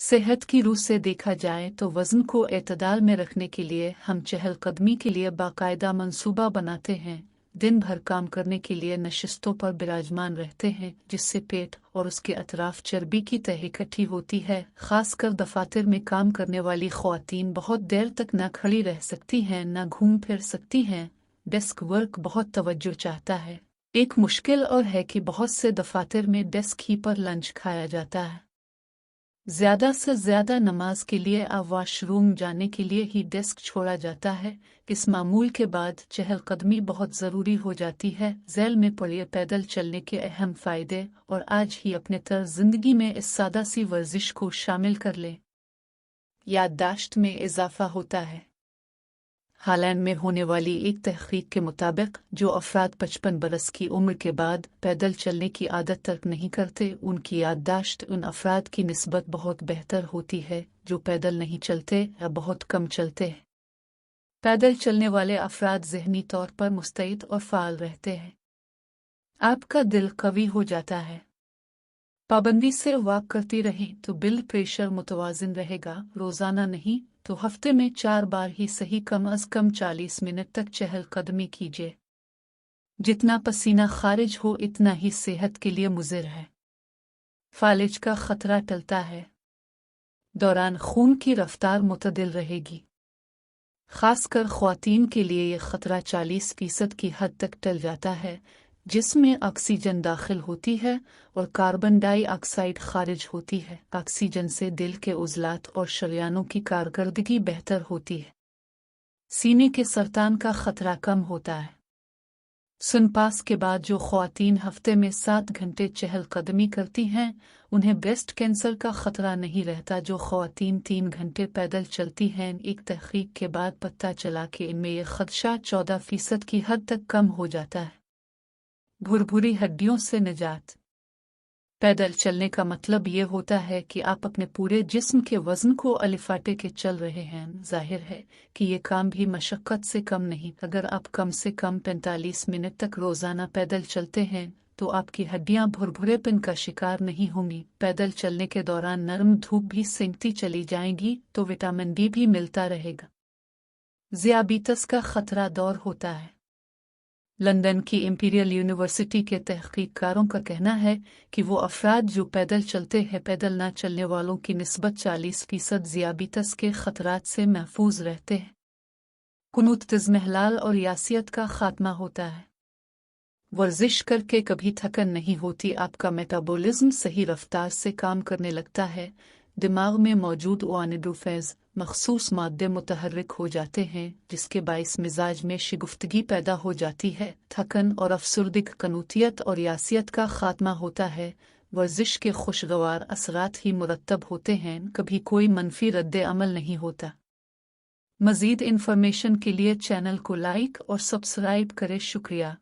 सेहत की रूह से देखा जाए तो वज़न को एतदाल में रखने के लिए हम चहलकदमी के लिए बाकायदा मंसूबा बनाते हैं। दिन भर काम करने के लिए नशिस्तों पर विराजमान रहते हैं, जिससे पेट और उसके अतराफ चर्बी की तह इकट्ठी होती है। खासकर दफातर में काम करने वाली ख्वातीन बहुत देर तक न खड़ी रह सकती हैं, न घूम फिर सकती हैं। डेस्क वर्क बहुत तवज्जो चाहता है। एक मुश्किल और है कि बहुत से दफातर में डेस्क ही पर लंच खाया जाता है। ज्यादा से ज्यादा नमाज के लिए या वॉशरूम जाने के लिए ही डेस्क छोड़ा जाता है। इस मामूल के बाद चहलकदमी बहुत ज़रूरी हो जाती है। झैल में पड़िए पैदल चलने के अहम फ़ायदे, और आज ही अपने तर्ज ज़िंदगी में इस सादा सी वर्जिश को शामिल कर लें। याददाश्त में इजाफा होता है। हालैंड में होने वाली एक तहकीक के मुताबिक जो अफराद 55 बरस की उम्र के बाद पैदल चलने की आदत तर्क नहीं करते, उनकी याददाश्त उन अफराद की निस्बत बहुत बेहतर होती है जो पैदल नहीं चलते या बहुत कम चलते हैं। पैदल चलने वाले अफराद ज़हनी तौर पर मुस्तैद और फ़ाल रहते हैं। आपका दिल कवी हो जाता है। पाबंदी से वॉक करती रहें तो ब्लड प्रेशर मुतवाज़िन रहेगा। रोज़ाना नहीं तो हफ्ते में 4 बार ही सही, कम अज़ कम 40 मिनट तक चहलकदमी कीजिए। जितना पसीना खारिज हो इतना ही सेहत के लिए मुज़िर है। फालिज का खतरा टलता है। दौरान खून की रफ्तार मुतदिल रहेगी। खासकर ख्वातीन के लिए यह खतरा 40% की हद तक टल जाता है, जिसमें ऑक्सीजन दाखिल होती है और कार्बन डाइऑक्साइड खारिज होती है। ऑक्सीजन से दिल के उज़लात और शरियानों की कारकर्दगी बेहतर होती है। सीने के सरतान का खतरा कम होता है। सुनपास के बाद जो ख्वातीन हफ्ते में 7 घंटे चहलकदमी करती हैं, उन्हें ब्रेस्ट कैंसर का खतरा नहीं रहता। जो ख्वातीन 3 घंटे पैदल चलती हैं, एक तहकीक के बाद पता चला कि इनमें यह खदशा 14% की हद तक कम हो जाता है। भुरभुरी हड्डियों से निजात। पैदल चलने का मतलब ये होता है कि आप अपने पूरे जिस्म के वजन को अलिफाटे के चल रहे हैं। जाहिर है कि ये काम भी मशक्कत से कम नहीं। अगर आप कम से कम 45 मिनट तक रोजाना पैदल चलते हैं तो आपकी हड्डियां भुरभुरेपन का शिकार नहीं होंगी। पैदल चलने के दौरान नरम धूप भी सेंकती चली जाएंगी तो विटामिन डी भी मिलता रहेगा। ज़ियाबीतस का खतरा दौर होता है। लंदन की इंपीरियल यूनिवर्सिटी के तहकीककारों का कहना है कि वो अफराद जो पैदल चलते हैं, पैदल ना चलने वालों की निस्बत 40% ज़ियाबीतस के खतरात से महफूज रहते हैं। कुनूत तिज़्महलाल और यासियत का खात्मा होता है। वर्जिश करके कभी थकन नहीं होती। आपका मेटाबॉलिज्म सही रफ्तार से काम करने लगता है। दिमाग में मौजूद ओआनिडोफेज मखसूस मादे मुतहर्रिक हो जाते हैं, जिसके बाइस मिजाज में शिगुफ्तगी पैदा हो जाती है। थकन और अफसुर्दिक, कनूतियत और यासियत का खात्मा होता है। वर्जिश के खुशगवार असरात ही मुरत्तब होते हैं, कभी कोई मनफी रद्द अमल नहीं होता। मज़ीद इन्फॉर्मेशन के लिए चैनल को लाइक और सब्सक्राइब करें। शुक्रिया।